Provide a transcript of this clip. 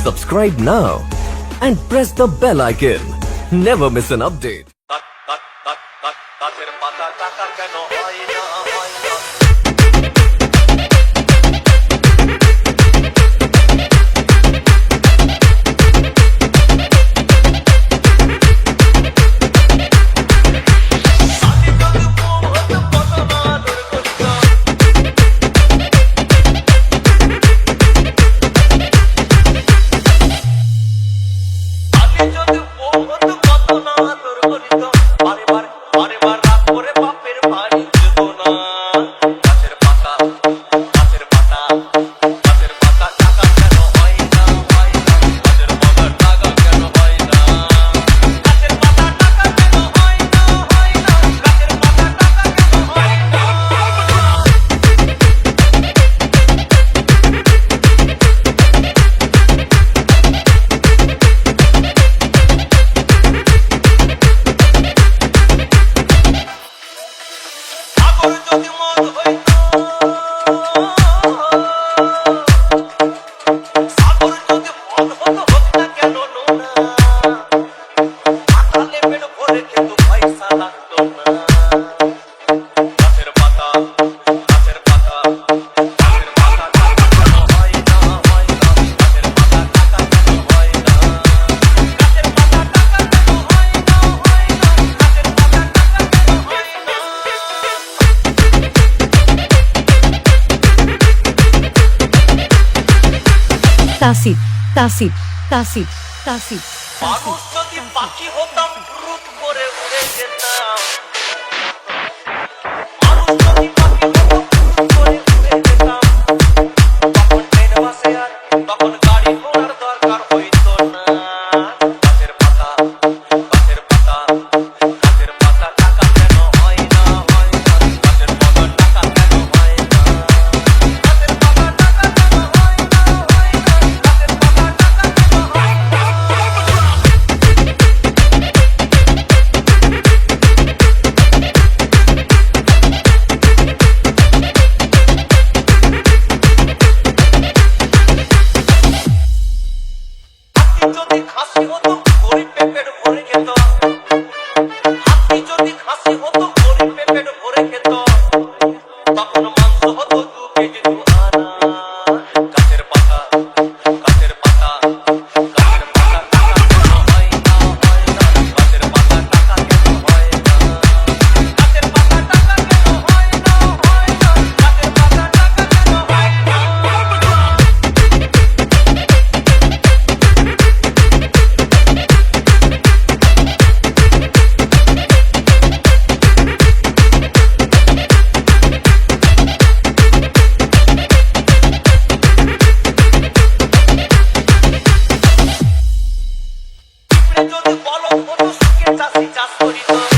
Subscribe now and press the bell icon. Never miss an update. Tasif মানুষ যদি পাখি হতাম রুট করে উড়ে যেতাম মানুষ যদি পাখি হতাম রুট করে উড়ে যেতাম তখন ট্রেন বাসে আর তখন গাড়ি ঘোড়ার দরকার হইতো না গাছের পাতা টাকা কেন হয় না গাছের পাতা টাকা কেন হয় না গাছের পাতা টাকা কেন হয় না গাছের পাতা টাকা কেন হয় না যদি খাসি হতো গরিব পেটের ভরে খেত হাতি যদি খাসি হতো গরিব পেটের ভরে খেত তখন মাংস হতো 2 কেজি 2 আনা গাছের পাতা টাকা কেন হয় না গাছের পাতা টাকা কেন হয় না গাছের পাতা টাকা কেন হয় না গাছের পাতা টাকা কেন হয় না যদি বলো কত সুখে চাষি চাষ করিত